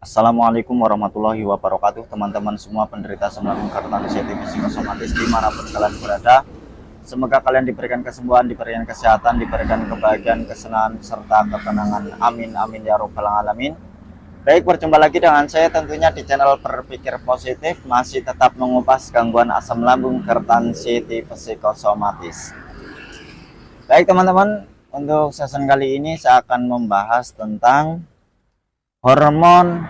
Assalamualaikum warahmatullahi wabarakatuh, teman-teman semua penderita asam lambung karena anxiety psikosomatis dimanapun kalian berada. Semoga kalian diberikan kesembuhan, diberikan kesehatan, diberikan kebahagiaan, kesenangan, serta ketenangan. Amin, amin ya robbal alamin. Baik, berjumpa lagi dengan saya tentunya di channel Berpikir Positif, masih tetap mengupas gangguan asam lambung karena anxiety psikosomatis. Baik teman-teman, untuk season kali ini saya akan membahas tentang hormon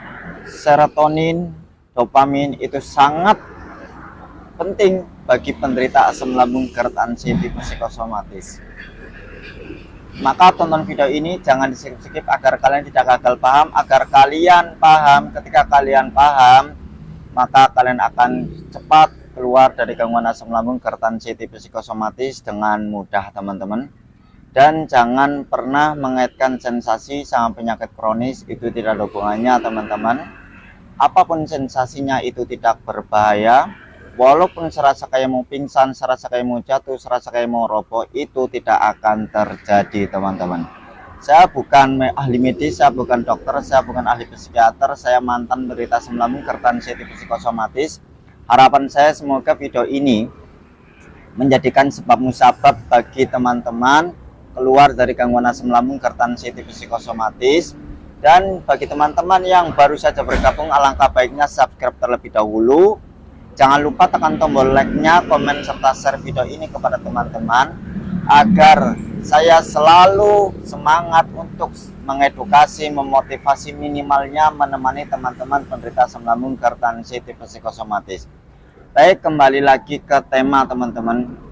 serotonin, dopamin itu sangat penting bagi penderita asam lambung karena anxiety psikosomatis. Maka tonton video ini jangan di-skip agar kalian tidak gagal paham, agar kalian paham. Ketika kalian paham, maka kalian akan cepat keluar dari gangguan asam lambung karena anxiety psikosomatis dengan mudah, teman-teman. Dan jangan pernah mengaitkan sensasi sama penyakit kronis, itu tidak ada hubungannya, teman-teman. Apapun sensasinya itu tidak berbahaya. Walaupun serasa kayak mau pingsan, serasa kayak mau jatuh, serasa kayak mau roboh, itu tidak akan terjadi, teman-teman. Saya bukan ahli medis, saya bukan dokter, saya bukan ahli psikiater, saya mantan penderita asam lambung karena anxiety psikosomatis. Harapan saya semoga video ini menjadikan sebab musabab bagi teman-teman keluar dari gangguan asam lambung karena anxiety psikosomatis. Dan bagi teman-teman yang baru saja bergabung, alangkah baiknya subscribe terlebih dahulu. Jangan lupa tekan tombol like-nya, komen, serta share video ini kepada teman-teman agar saya selalu semangat untuk mengedukasi, memotivasi, minimalnya menemani teman-teman penderita asam lambung karena anxiety psikosomatis. Baik, kembali lagi ke tema, teman-teman.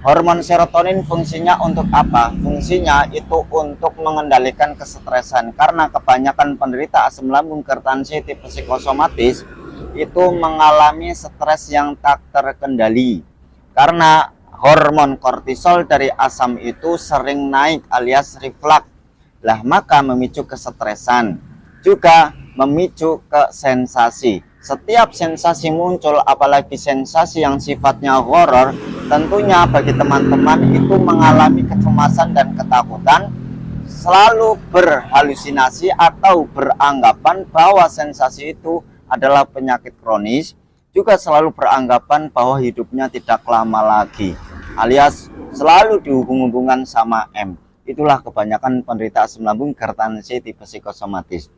Hormon serotonin fungsinya untuk apa? Fungsinya itu untuk mengendalikan kesetresan. Karena kebanyakan penderita asam lambung karena anxiety psikosomatis itu mengalami stres yang tak terkendali. Karena hormon kortisol dari asam itu sering naik alias reflux. Lah, maka memicu kesetresan. Juga memicu ke sensasi. Setiap sensasi muncul, apalagi sensasi yang sifatnya horor, tentunya bagi teman-teman itu mengalami kecemasan dan ketakutan, selalu berhalusinasi atau beranggapan bahwa sensasi itu adalah penyakit kronis, juga selalu beranggapan bahwa hidupnya tidak lama lagi, alias selalu dihubung-hubungkan sama M. Itulah kebanyakan penderita asam lambung karena anxiety psikosomatis.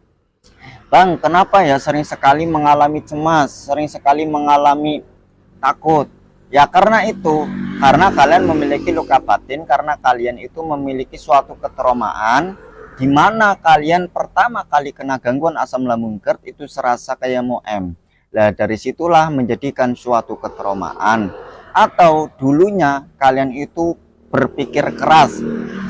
Bang, kenapa ya sering sekali mengalami cemas, sering sekali mengalami takut? Ya karena itu, karena kalian memiliki luka batin, karena kalian itu memiliki suatu ketraumaan di mana kalian pertama kali kena gangguan asam lambung GERD itu serasa kayak mau M. Nah, dari situlah menjadikan suatu ketraumaan. Atau dulunya kalian itu berpikir keras,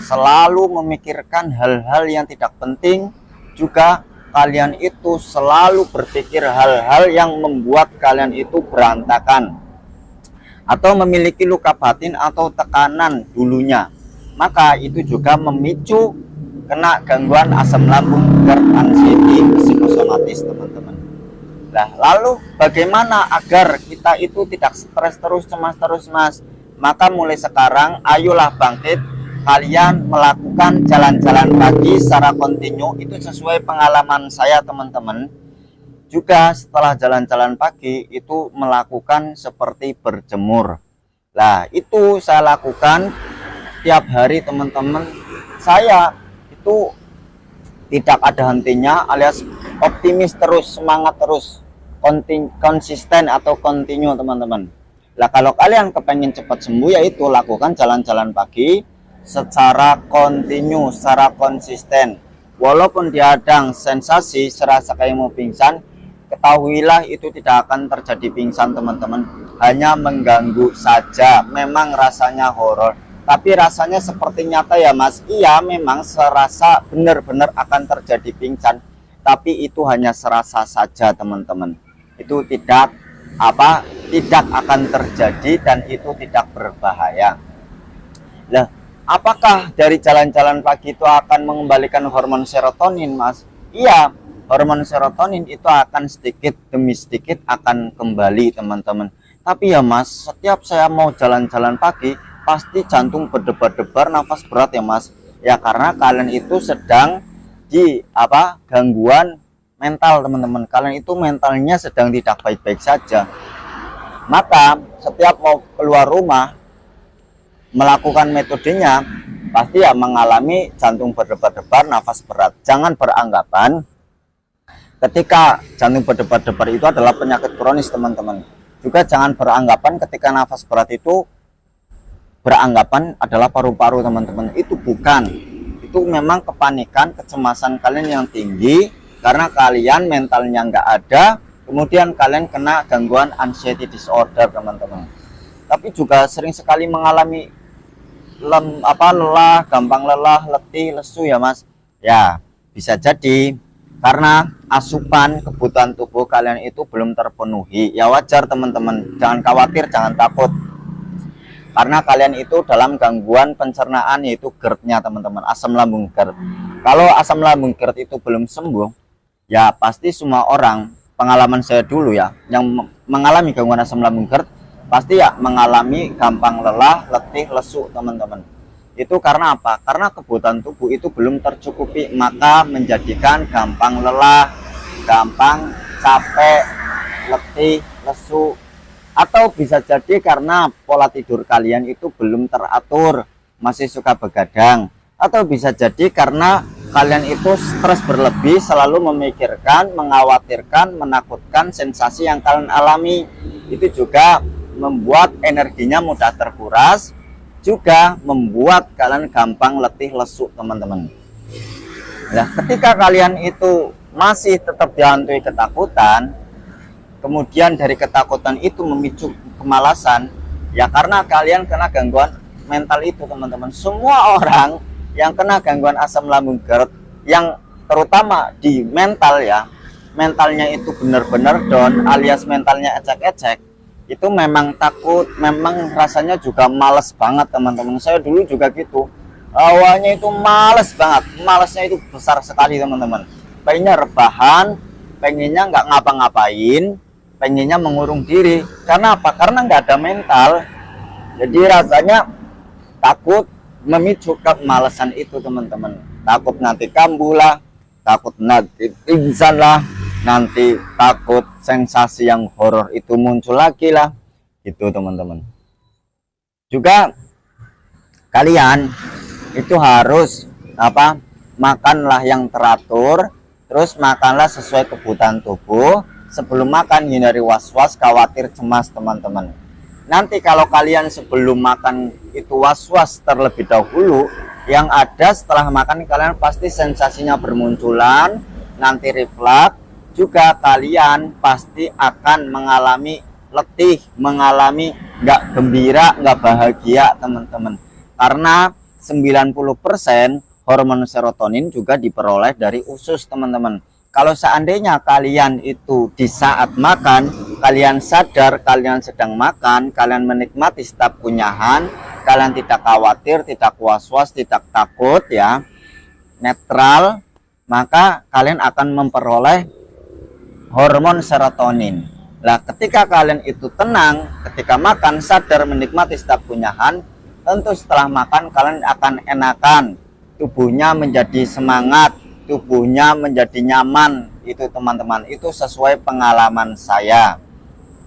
selalu memikirkan hal-hal yang tidak penting, juga kalian itu selalu berpikir hal-hal yang membuat kalian itu berantakan, atau memiliki luka batin atau tekanan dulunya, maka itu juga memicu kena gangguan asam lambung karena anxiety psikosomatis, teman-teman. Nah, lalu bagaimana agar kita itu tidak stres terus, cemas terus, Mas? Maka mulai sekarang ayolah bangkit, kalian melakukan jalan-jalan pagi secara kontinu. Itu sesuai pengalaman saya, teman-teman. Juga setelah jalan-jalan pagi itu melakukan seperti berjemur. Nah, itu saya lakukan tiap hari, teman-teman. Saya itu tidak ada hentinya, alias optimis terus, semangat terus, konsisten atau kontinu, teman-teman. Nah, kalau kalian kepengen cepat sembuh, yaitu lakukan jalan-jalan pagi secara kontinu, secara konsisten. Walaupun dihadang sensasi serasa kayak mau pingsan, ketahuilah itu tidak akan terjadi pingsan, teman-teman. Hanya mengganggu saja. Memang rasanya horor, tapi rasanya seperti nyata ya, Mas. Iya, memang serasa benar-benar akan terjadi pingsan, tapi itu hanya serasa saja, teman-teman. Itu tidak akan terjadi dan itu tidak berbahaya. Nah, apakah dari jalan-jalan pagi itu akan mengembalikan hormon serotonin, Mas? Iya, hormon serotonin itu akan sedikit demi sedikit akan kembali, teman-teman. Tapi ya, Mas, setiap saya mau jalan-jalan pagi, pasti jantung berdebar-debar, nafas berat ya, Mas. Ya karena kalian itu sedang di gangguan mental teman-teman. Kalian itu mentalnya sedang tidak baik-baik saja. Maka setiap mau keluar rumah melakukan metodenya, pasti ya mengalami jantung berdebar-debar, nafas berat. Jangan beranggapan ketika jantung berdebar-debar itu adalah penyakit kronis teman-teman. Juga jangan beranggapan ketika nafas berat itu beranggapan adalah paru-paru teman-teman. Itu bukan. Itu memang kepanikan, kecemasan kalian yang tinggi karena kalian mentalnya nggak ada, kemudian kalian kena gangguan anxiety disorder teman-teman. Tapi juga sering sekali mengalami lelah, gampang lelah, letih, lesu ya mas. Ya bisa jadi karena asupan kebutuhan tubuh kalian itu belum terpenuhi. Ya wajar teman-teman, jangan khawatir, jangan takut. Karena kalian itu dalam gangguan pencernaan yaitu GERD-nya teman-teman, asam lambung GERD. Kalau asam lambung GERD itu belum sembuh, ya pasti semua orang, pengalaman saya dulu ya, yang mengalami gangguan asam lambung GERD pasti ya mengalami gampang lelah, letih, lesu teman-teman. Itu karena apa? Karena kebutuhan tubuh itu belum tercukupi, maka menjadikan gampang lelah, gampang capek, letih, lesu. Atau bisa jadi karena pola tidur kalian itu belum teratur, masih suka begadang. Atau bisa jadi karena kalian itu stres berlebih, selalu memikirkan, mengkhawatirkan, menakutkan sensasi yang kalian alami. Itu juga membuat energinya mudah terkuras, juga membuat kalian gampang letih lesu teman-teman. Nah, ketika kalian itu masih tetap dihantui ketakutan, kemudian dari ketakutan itu memicu kemalasan, ya karena kalian kena gangguan mental itu teman-teman. Semua orang yang kena gangguan asam lambung GERD, yang terutama di mental ya, mentalnya itu benar-benar down alias mentalnya ecek-ecek, itu memang takut, memang rasanya juga males banget teman-teman. Saya dulu juga gitu, awalnya itu males banget, malesnya itu besar sekali teman-teman. Pengennya rebahan, pengennya nggak ngapa-ngapain, pengennya mengurung diri. Karena apa? Karena nggak ada mental. Jadi rasanya takut, memicu kemalasan itu teman-teman. Takut nanti kambuh lah, takut nanti pingsan lah, nanti takut sensasi yang horor itu muncul lagi lah, gitu teman-teman. Juga kalian itu harus apa? Makanlah yang teratur, terus makanlah sesuai kebutuhan tubuh. Sebelum makan hindari was-was, khawatir, cemas teman-teman. Nanti kalau kalian sebelum makan itu was-was terlebih dahulu, yang ada setelah makan kalian pasti sensasinya bermunculan, nanti refleks. Juga kalian pasti akan mengalami letih, mengalami nggak gembira, nggak bahagia teman-teman. Karena 90% hormon serotonin juga diperoleh dari usus teman-teman. Kalau seandainya kalian itu di saat makan, kalian sadar kalian sedang makan, kalian menikmati setiap kunyahan, kalian tidak khawatir, tidak was-was, tidak takut ya, netral, maka kalian akan memperoleh hormon serotonin. Nah, ketika kalian itu tenang, ketika makan, sadar menikmati setiap kunyahan, tentu setelah makan kalian akan enakan, tubuhnya menjadi semangat, tubuhnya menjadi nyaman. Itu teman-teman, itu sesuai pengalaman saya.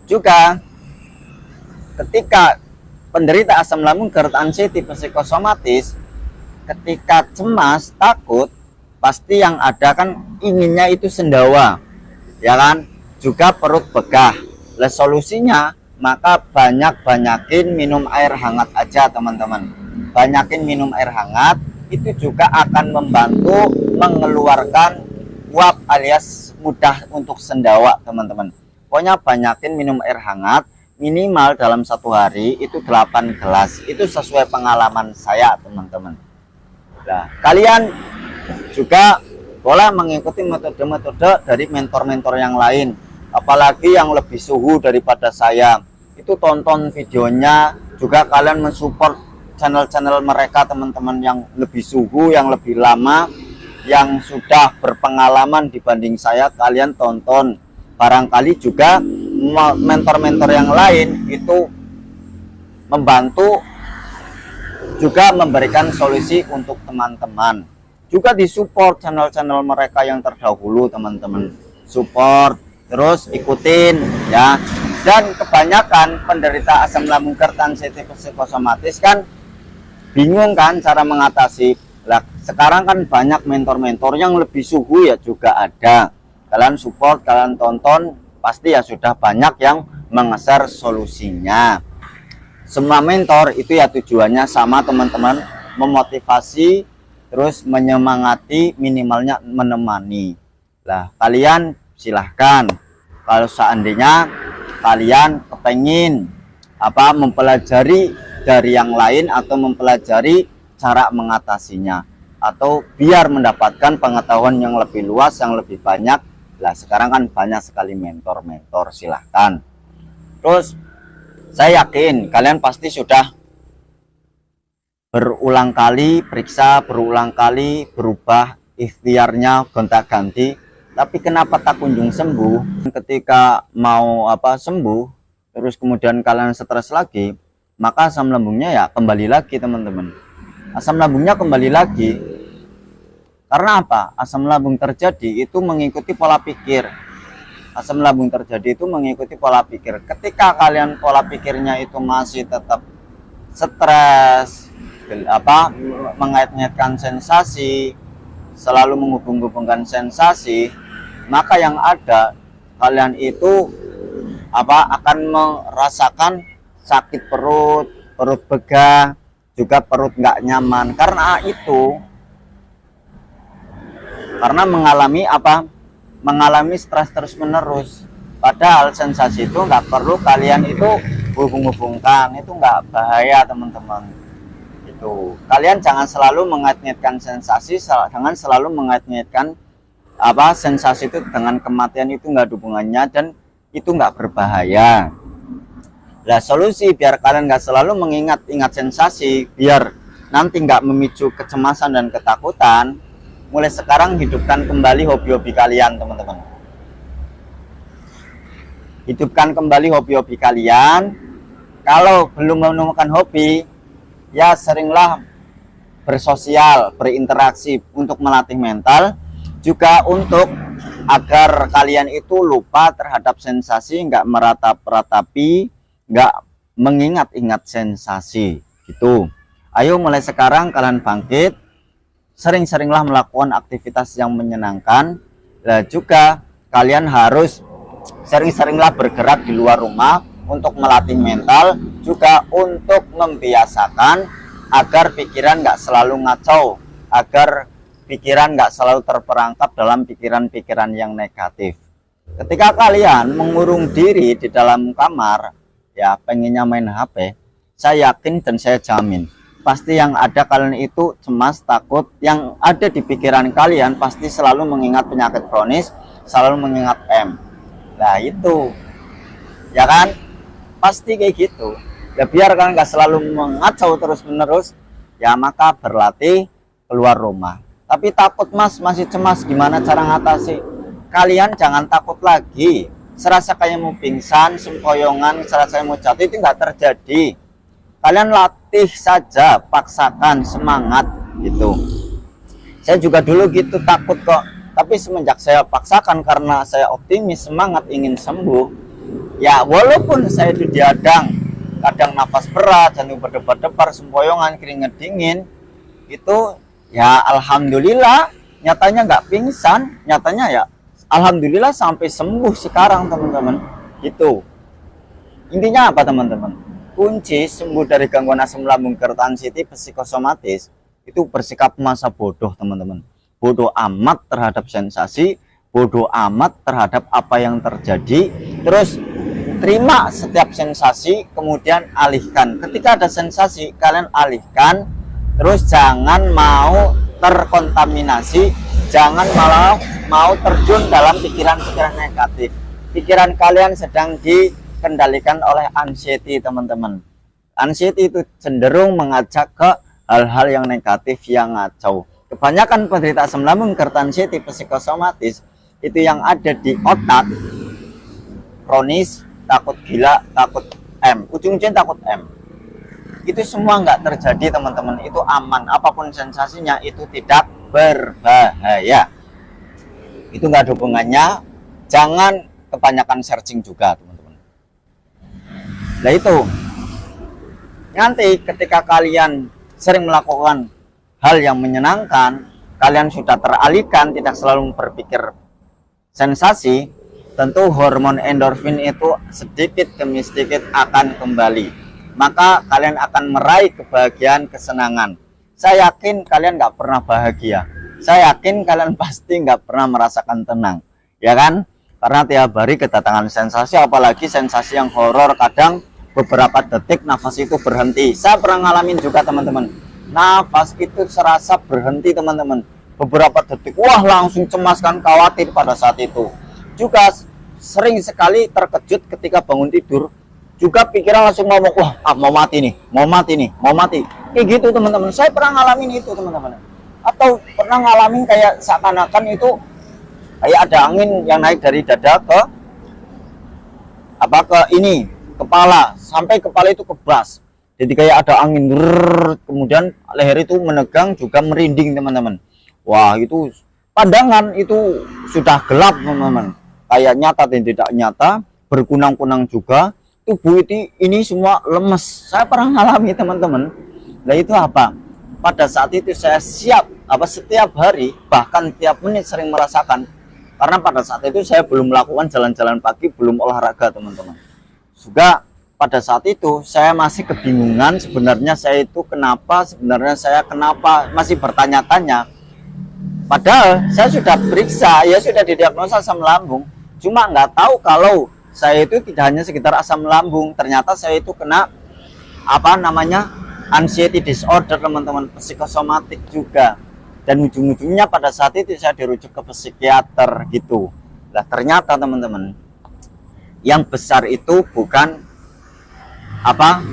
Juga ketika penderita asam lambung GERD, anxiety, psikosomatis, ketika cemas, takut, pasti yang ada kan inginnya itu sendawa, ya kan? Juga perut begah. Lah solusinya maka banyakin minum air hangat aja teman-teman. Banyakin minum air hangat, itu juga akan membantu mengeluarkan uap alias mudah untuk sendawa teman-teman. Pokoknya banyakin minum air hangat, minimal dalam satu hari itu 8 gelas. Itu sesuai pengalaman saya teman-teman. Nah, kalian juga boleh mengikuti metode-metode dari mentor-mentor yang lain, apalagi yang lebih suhu daripada saya. Itu tonton videonya, juga kalian mensupport channel-channel mereka teman-teman yang lebih suhu, yang lebih lama, yang sudah berpengalaman dibanding saya. Kalian tonton, barangkali juga mentor-mentor yang lain itu membantu juga memberikan solusi untuk teman-teman. Juga disupport channel-channel mereka yang terdahulu teman-teman. support, terus ikutin ya. Dan kebanyakan penderita asam lambung kertansitif psikosomatis kan bingung kan cara mengatasi. Lah sekarang kan banyak mentor-mentor yang lebih suhu ya juga ada. Kalian support, kalian tonton, pasti ya sudah banyak yang meng-share solusinya. Semua mentor itu ya tujuannya sama teman-teman, memotivasi, terus menyemangati, minimalnya menemani. Lah kalian silahkan kalau seandainya kalian kepengin mempelajari dari yang lain atau mempelajari cara mengatasinya, atau biar mendapatkan pengetahuan yang lebih luas, yang lebih banyak. Lah sekarang kan banyak sekali mentor-mentor, silahkan. Terus saya yakin kalian pasti sudah berulang kali periksa, berulang kali berubah ikhtiarnya gonta-ganti, tapi kenapa tak kunjung sembuh? Ketika mau sembuh, terus kemudian kalian stres lagi, maka asam lambungnya ya kembali lagi teman-teman. Asam lambungnya kembali lagi. Karena apa? Asam lambung terjadi itu mengikuti pola pikir. Asam lambung terjadi itu mengikuti pola pikir. Ketika kalian pola pikirnya itu masih tetap stres, mengait-ngaitkan sensasi, selalu menghubung-hubungkan sensasi, maka yang ada kalian itu akan merasakan sakit perut, perut begah, juga perut nggak nyaman. Karena itu, karena mengalami stres terus menerus. Padahal sensasi itu nggak perlu kalian itu hubung-hubungkan, itu nggak bahaya teman-teman. Itu kalian jangan selalu mengait-ngaitkan sensasi, jangan selalu mengait-ngaitkan sensasi itu dengan kematian, itu nggak ada hubungannya dan itu nggak berbahaya. Lah solusi biar kalian nggak selalu mengingat-ingat sensasi, biar nanti nggak memicu kecemasan dan ketakutan, mulai sekarang hidupkan kembali hobi-hobi kalian teman-teman. Hidupkan kembali hobi-hobi kalian. Kalau belum menemukan hobi, ya seringlah bersosial, berinteraksi untuk melatih mental, juga untuk agar kalian itu lupa terhadap sensasi, nggak meratap-ratapi, nggak mengingat-ingat sensasi gitu. Ayo mulai sekarang kalian bangkit, sering-seringlah melakukan aktivitas yang menyenangkan. Nah, juga kalian harus sering-seringlah bergerak di luar rumah untuk melatih mental, juga untuk membiasakan agar pikiran nggak selalu ngacau, agar pikiran nggak selalu terperangkap dalam pikiran-pikiran yang negatif. Ketika kalian mengurung diri di dalam kamar, ya pengennya main HP, saya yakin dan saya jamin pasti yang ada kalian itu cemas, takut. Yang ada di pikiran kalian pasti selalu mengingat penyakit kronis, selalu mengingat Nah itu ya kan, pasti kayak gitu ya. Biar kalian nggak selalu mengacau terus menerus, ya maka berlatih keluar rumah. Tapi takut mas, masih cemas, gimana cara ngatasi? Kalian jangan takut lagi. Serasa kayak mau pingsan, sempoyongan, serasa mau jatuh, itu nggak terjadi. Kalian latih saja, paksakan, semangat gitu. Saya juga dulu gitu takut kok, tapi semenjak saya paksakan karena saya optimis, semangat, ingin sembuh, ya walaupun saya itu diadang, kadang nafas berat, jantung berdebar-debar, sempoyongan, keringet dingin, itu ya alhamdulillah nyatanya nggak pingsan, nyatanya ya alhamdulillah sampai sembuh sekarang teman-teman. Itu intinya apa teman-teman? Kunci sembuh dari gangguan asam lambung kertansitif psikosomatis itu bersikap masa bodoh teman-teman. Bodoh amat terhadap sensasi, bodoh amat terhadap apa yang terjadi. Terus terima setiap sensasi, kemudian alihkan. Ketika ada sensasi, kalian alihkan. Terus jangan mau terkontaminasi, jangan malah mau terjun dalam pikiran-pikiran negatif. Pikiran kalian sedang dikendalikan oleh anxiety teman-teman. Anxiety itu cenderung mengajak ke hal-hal yang negatif, yang ngacau. Kebanyakan penderita asam lambung kertansitif psikosomatis itu yang ada di otak kronis, takut gila, takut ujung-ujungnya takut itu semua nggak terjadi teman-teman. Itu aman, apapun sensasinya itu tidak berbahaya, itu nggak ada hubungannya jangan kebanyakan searching juga teman-teman. Nah itu nanti ketika kalian sering melakukan hal yang menyenangkan, kalian sudah teralihkan, tidak selalu berpikir sensasi, tentu hormon endorfin itu sedikit demi sedikit akan kembali. Maka kalian akan meraih kebahagiaan, kesenangan. Saya yakin kalian nggak pernah bahagia. Saya yakin kalian pasti nggak pernah merasakan tenang, ya kan? Karena tiap hari kedatangan sensasi, apalagi sensasi yang horor, kadang beberapa detik nafas itu berhenti. Saya pernah ngalamin juga teman-teman. Nafas itu serasa berhenti teman-teman. Beberapa detik, wah langsung cemas kan, khawatir pada saat itu. Juga sering sekali terkejut ketika bangun tidur, juga pikiran langsung ngomong, wah mau mati nih, mau mati nih, mau mati. Kayak gitu teman-teman. Saya pernah ngalamin itu teman-teman. Atau pernah ngalamin kayak seakan-akan itu kayak ada angin yang naik dari dada ke ini kepala, sampai kepala itu kebas. Jadi kayak ada angin, kemudian leher itu menegang, juga merinding teman-teman. Wah itu pandangan itu sudah gelap teman-teman, kayak nyata dan tidak nyata, berkunang-kunang juga, tubuh ini semua lemes. Saya pernah ngalami teman-teman. Nah itu apa? Pada saat itu saya siap, setiap hari, bahkan tiap menit sering merasakan. Karena pada saat itu saya belum melakukan jalan-jalan pagi, belum olahraga teman-teman. Juga pada saat itu saya masih kebingungan, sebenarnya saya itu kenapa, masih bertanya-tanya. Padahal saya sudah periksa, ya sudah didiagnosa asam lambung, cuma nggak tahu kalau saya itu tidak hanya sekitar asam lambung, ternyata saya itu kena anxiety disorder teman-teman, psikosomatik juga. Dan ujung-ujungnya pada saat itu saya dirujuk ke psikiater gitu. Nah ternyata teman-teman, yang besar itu bukan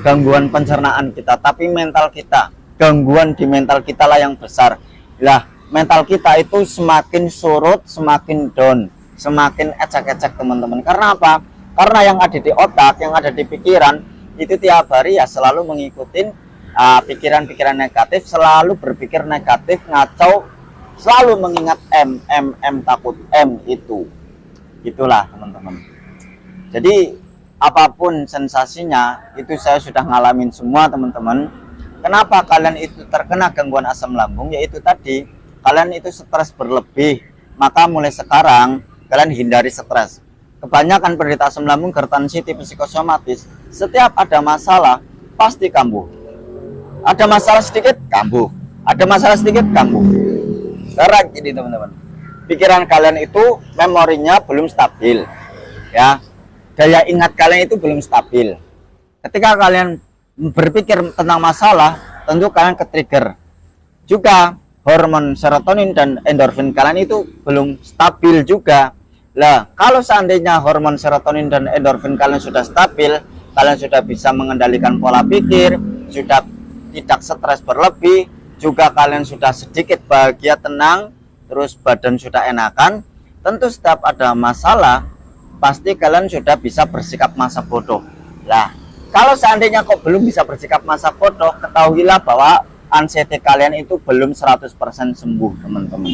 gangguan pencernaan kita, tapi mental kita. Gangguan di mental kita lah yang besar. Lah mental kita itu semakin surut, semakin down, semakin ecek-ecek teman-teman. Karena apa? Karena yang ada di otak, yang ada di pikiran itu tiap hari ya selalu mengikuti pikiran-pikiran negatif, selalu berpikir negatif, ngacau, selalu mengingat M, takut M itu. Itulah teman-teman. Jadi apapun sensasinya itu saya sudah ngalamin semua teman-teman. Kenapa kalian itu terkena gangguan asam lambung? Yaitu tadi, kalian itu stres berlebih. Maka mulai sekarang kalian hindari stres. Kebanyakan penderita asam lambung, gerd, tipe psikosomatis, setiap ada masalah pasti kambuh. Ada masalah sedikit kambuh, ada masalah sedikit kambuh. Karena jadi teman-teman, pikiran kalian itu memorinya belum stabil, ya. Daya ingat kalian itu belum stabil. Ketika kalian berpikir tentang masalah, tentu kalian ke-trigger. Juga hormon serotonin dan endorfin kalian itu belum stabil juga. Lah, kalau seandainya hormon serotonin dan endorfin kalian sudah stabil, kalian sudah bisa mengendalikan pola pikir, sudah tidak stres berlebih, juga kalian sudah sedikit bahagia, tenang, terus badan sudah enakan, tentu setiap ada masalah pasti kalian sudah bisa bersikap masa bodoh. Lah, kalau seandainya kok belum bisa bersikap masa bodoh, ketahuilah bahwa anxiety kalian itu belum 100% sembuh, teman-teman.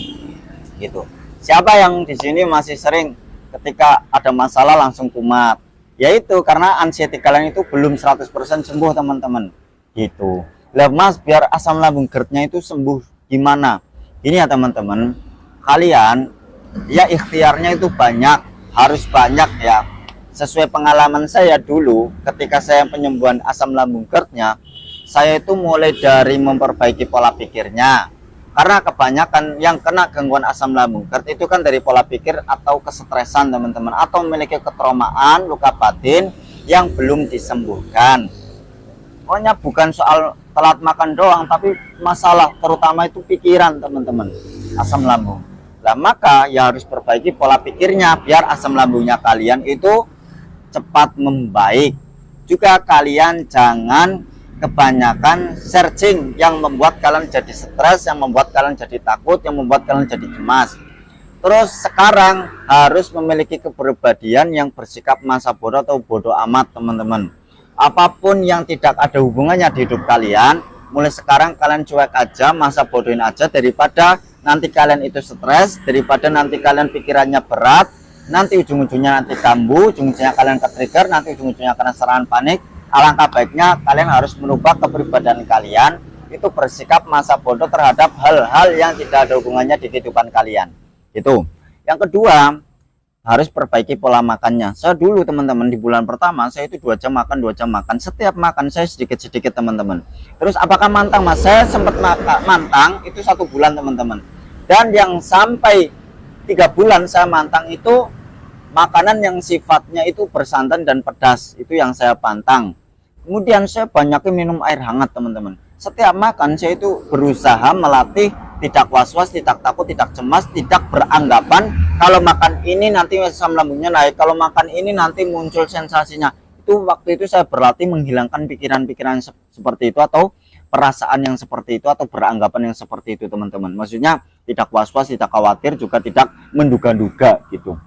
Gitu. Siapa yang di sini masih sering ketika ada masalah langsung kumat? Yaitu karena anxiety kalian itu belum 100% sembuh, teman-teman. Gitu. Lah, Mas, biar asam lambung GERD-nya itu sembuh gimana? Ini ya, teman-teman. Kalian ya ikhtiarnya itu banyak, harus banyak ya. Sesuai pengalaman saya dulu ketika saya penyembuhan asam lambung GERD-nya, saya itu mulai dari memperbaiki pola pikirnya. Karena kebanyakan yang kena gangguan asam lambung GERD itu kan dari pola pikir atau kesetresan, teman-teman, atau memiliki ketraumaan, luka batin yang belum disembuhkan. Pokoknya bukan soal telat makan doang, tapi masalah terutama itu pikiran, teman-teman, asam lambung. Nah, maka ya harus perbaiki pola pikirnya biar asam lambungnya kalian itu cepat membaik. Juga kalian jangan kebanyakan searching yang membuat kalian jadi stres, yang membuat kalian jadi takut, yang membuat kalian jadi cemas. Terus sekarang harus memiliki kepribadian yang bersikap masa bodoh atau bodoh amat, teman-teman. Apapun yang tidak ada hubungannya di hidup kalian, mulai sekarang kalian cuek aja, masa bodohin aja, daripada nanti kalian itu stres, daripada nanti kalian pikirannya berat, nanti ujung-ujungnya nanti kambuh, ujung-ujungnya kalian ke-trigger, nanti ujung-ujungnya kena serangan panik. Alangkah baiknya kalian harus merubah kepribadian kalian, itu bersikap masa bodoh terhadap hal-hal yang tidak ada hubungannya di kehidupan kalian. Itu. Yang kedua, harus perbaiki pola makannya. Saya dulu teman-teman di bulan pertama saya itu 2 jam makan, 2 jam makan. Setiap makan saya sedikit-sedikit teman-teman. Terus apakah mantang mas? Saya sempat mantang itu 1 bulan teman-teman. Dan yang sampai 3 bulan saya mantang itu makanan yang sifatnya itu bersantan dan pedas. Itu yang saya pantang. Kemudian saya banyakin minum air hangat teman-teman. Setiap makan saya itu berusaha melatih tidak was-was, tidak takut, tidak cemas, tidak beranggapan kalau makan ini nanti asam lambungnya naik, kalau makan ini nanti muncul sensasinya. Itu waktu itu saya berlatih menghilangkan pikiran-pikiran seperti itu atau perasaan yang seperti itu atau beranggapan yang seperti itu teman-teman. Maksudnya tidak was-was, tidak khawatir, juga tidak menduga-duga gitu.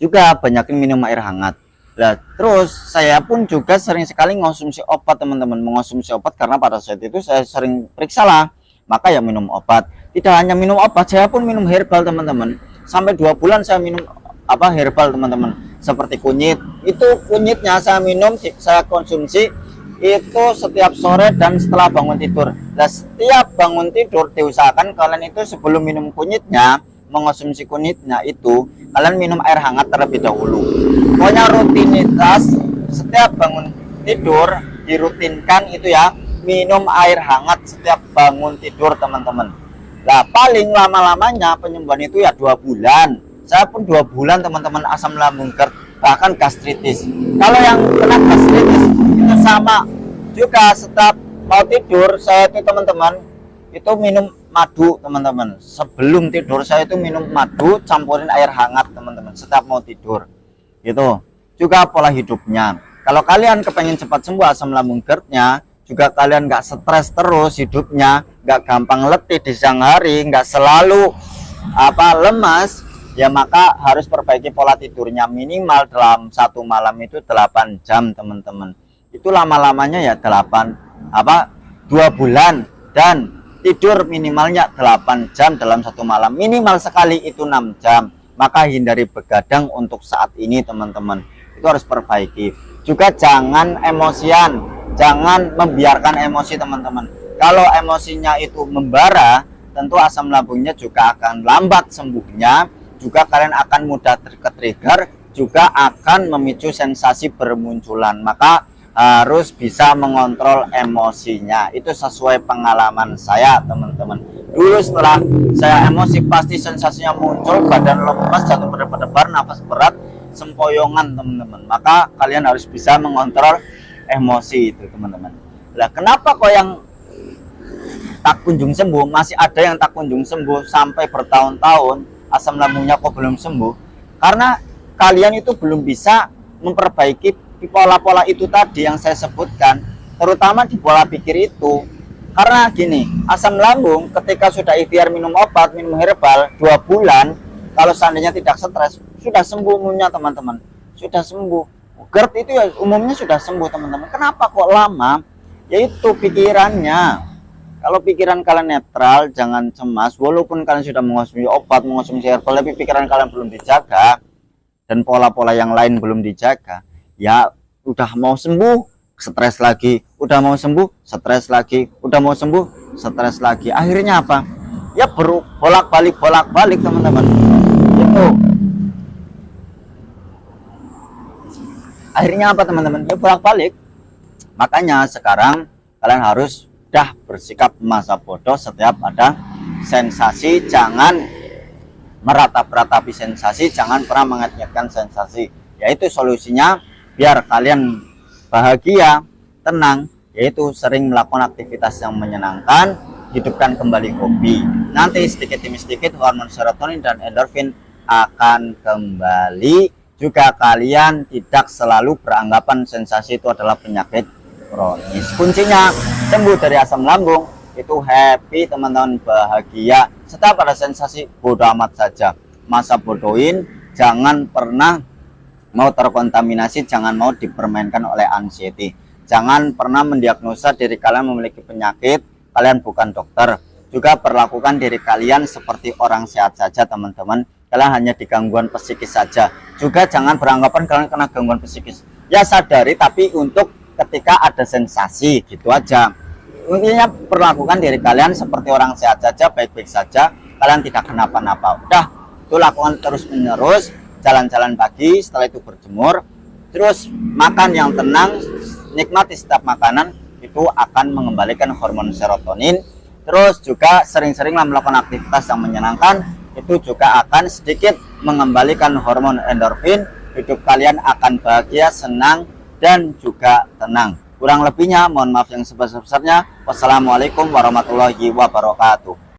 Juga banyakin minum air hangat. Nah, terus saya pun juga sering sekali mengonsumsi obat teman-teman, mengonsumsi obat karena pada saat itu saya sering periksa lah, maka ya minum obat. Tidak hanya minum obat, saya pun minum herbal teman-teman. Sampai 2 bulan saya minum herbal teman-teman, seperti kunyit. Itu kunyitnya saya minum, saya konsumsi itu setiap sore dan setelah bangun tidur. Nah, setiap bangun tidur diusahakan kalian itu sebelum minum kunyitnya, mengonsumsi kunyitnya itu kalian minum air hangat terlebih dahulu. Pokoknya rutinitas setiap bangun tidur dirutinkan itu ya, minum air hangat setiap bangun tidur teman-teman. Nah paling lama-lamanya penyembuhan itu ya 2 bulan. Saya pun 2 bulan teman-teman asam lambung GERD, bahkan gastritis. Kalau yang kena gastritis itu sama juga, setiap mau tidur saya itu teman-teman itu minum madu teman-teman. Sebelum tidur saya itu minum madu campurin air hangat teman-teman setiap mau tidur. Itu juga pola hidupnya. Kalau kalian kepengen cepat sembuh asam lambung GERD-nya, juga kalian nggak stres terus hidupnya, nggak gampang letih di siang hari, nggak selalu lemas, ya maka harus perbaiki pola tidurnya. Minimal dalam 1 malam itu 8 jam teman-teman. Itu lama-lamanya ya 2 bulan, dan tidur minimalnya 8 jam dalam 1 malam, minimal sekali itu 6 jam. Maka hindari begadang untuk saat ini teman-teman, itu harus perbaiki. Juga jangan emosian, jangan membiarkan emosi teman-teman. Kalau emosinya itu membara, tentu asam lambungnya juga akan lambat sembuhnya, juga kalian akan mudah ke-trigger, juga akan memicu sensasi bermunculan. Maka harus bisa mengontrol emosinya. Itu sesuai pengalaman saya teman-teman. Dulu setelah saya emosi pasti sensasinya muncul, badan lemas, jantung berdebar-debar, nafas berat, sempoyongan teman-teman. Maka kalian harus bisa mengontrol emosi itu teman-teman. Lah kenapa kok yang tak kunjung sembuh, masih ada yang tak kunjung sembuh sampai bertahun-tahun asam lambungnya kok belum sembuh? Karena kalian itu belum bisa memperbaiki di pola-pola itu tadi yang saya sebutkan, terutama di pola pikir itu. Karena gini, asam lambung ketika sudah ikhtiar minum obat, minum herbal 2 bulan, kalau seandainya tidak stres, sudah sembuh umumnya teman-teman, sudah sembuh. GERD itu ya umumnya sudah sembuh teman-teman. Kenapa kok lama? Yaitu pikirannya. Kalau pikiran kalian netral, jangan cemas, walaupun kalian sudah mengonsumsi obat, mengonsumsi herbal, tapi pikiran kalian belum dijaga dan pola-pola yang lain belum dijaga, ya udah mau sembuh stres lagi, udah mau sembuh stres lagi, udah mau sembuh stres lagi. Akhirnya apa? Ya bolak-balik teman-teman. Itu akhirnya apa teman-teman? Ya bolak-balik. Makanya sekarang kalian harus bersikap masa bodoh setiap ada sensasi. Jangan meratap-ratapi sensasi, jangan pernah mengat-ngatkan sensasi. Yaitu solusinya biar kalian bahagia, tenang, yaitu sering melakukan aktivitas yang menyenangkan, hidupkan kembali hobi. Nanti sedikit demi sedikit hormon serotonin dan endorfin akan kembali. Juga kalian tidak selalu beranggapan sensasi itu adalah penyakit kronis. Kuncinya sembuh dari asam lambung itu happy teman-teman, bahagia. Setiap ada sensasi bodoh amat saja, masa bodohin, jangan pernah mau terkontaminasi, jangan mau dipermainkan oleh anxiety. Jangan pernah mendiagnosa diri kalian memiliki penyakit, kalian bukan dokter. Juga perlakukan diri kalian seperti orang sehat saja teman-teman. kalian hanya di gangguan psikis saja. Juga jangan beranggapan kalian kena gangguan psikis. Ya sadari, tapi untuk ketika ada sensasi gitu aja. Intinya perlakukan diri kalian seperti orang sehat saja, baik-baik saja, kalian tidak kenapa-napa. Udah, itu lakukan terus menerus, jalan-jalan pagi, setelah itu berjemur, terus makan yang tenang, nikmati setiap makanan, itu akan mengembalikan hormon serotonin. Terus juga sering-seringlah melakukan aktivitas yang menyenangkan, itu juga akan sedikit mengembalikan hormon endorfin. Hidup kalian akan bahagia, senang, dan juga tenang. Kurang lebihnya mohon maaf yang sebesar-besarnya. Wassalamualaikum warahmatullahi wabarakatuh.